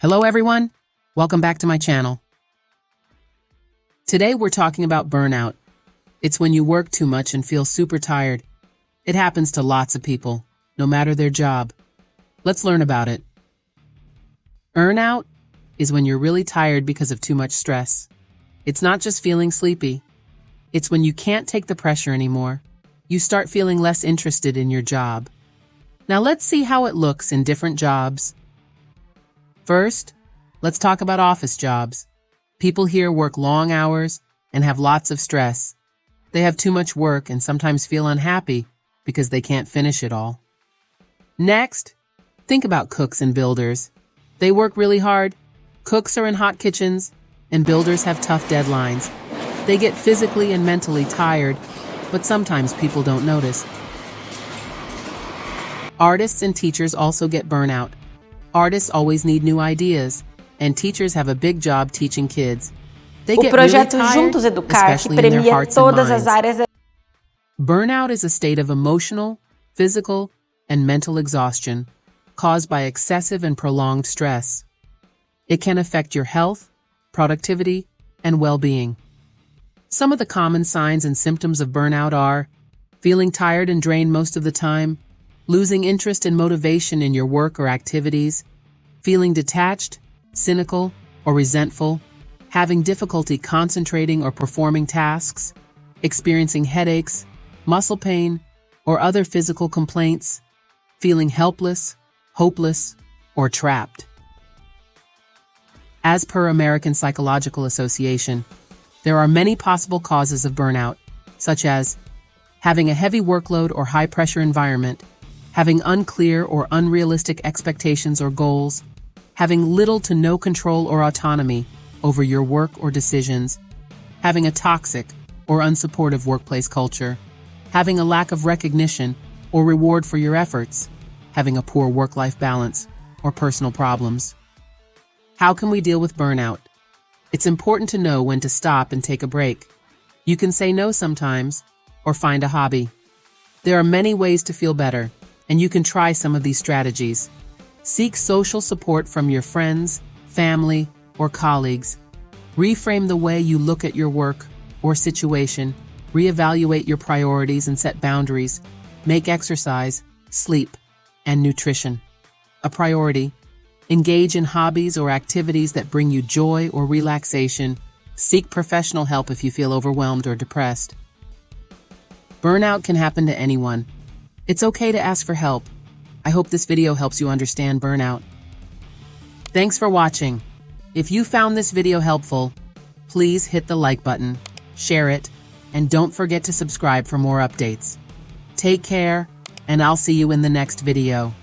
Hello everyone, welcome back to my channel. Today we're talking about burnout. It's when you work too much and feel super tired. It happens to lots of people, no matter their job. Let's learn about it. Burnout is when you're really tired because of too much stress. It's not just feeling sleepy. It's when you can't take the pressure anymore. You start feeling less interested in your job. Now let's see how it looks in different jobs. First, let's talk about office jobs. People here work long hours and have lots of stress. They have too much work and sometimes feel unhappy because they can't finish it all. Next, think about cooks and builders. They work really hard. Cooks are in hot kitchens, and builders have tough deadlines. They get physically and mentally tired, but sometimes people don't notice. Artists and teachers also get burnout. Artists always need new ideas, and teachers have a big job teaching kids. They get really tired, especially in their hearts and minds. Burnout is a state of emotional, physical, and mental exhaustion caused by excessive and prolonged stress. It can affect your health, productivity, and well-being. Some of the common signs and symptoms of burnout are feeling tired and drained most of the time, losing interest and motivation in your work or activities, feeling detached, cynical, or resentful, having difficulty concentrating or performing tasks, experiencing headaches, muscle pain, or other physical complaints, feeling helpless, hopeless, or trapped. As per American Psychological Association, there are many possible causes of burnout, such as having a heavy workload or high-pressure environment, having unclear or unrealistic expectations or goals, having little to no control or autonomy over your work or decisions, having a toxic or unsupportive workplace culture, having a lack of recognition or reward for your efforts, having a poor work-life balance, or personal problems. How can we deal with burnout? It's important to know when to stop and take a break. You can say no sometimes, or find a hobby. There are many ways to feel better, and you can try some of these strategies. Seek social support from your friends, family, or colleagues. Reframe the way you look at your work or situation. Reevaluate your priorities and set boundaries. Make exercise, sleep, and nutrition a priority. Engage in hobbies or activities that bring you joy or relaxation. Seek professional help if you feel overwhelmed or depressed. Burnout can happen to anyone. It's okay to ask for help. I hope this video helps you understand burnout. Thanks for watching. If you found this video helpful, please hit the like button, share it, and don't forget to subscribe for more updates. Take care, and I'll see you in the next video.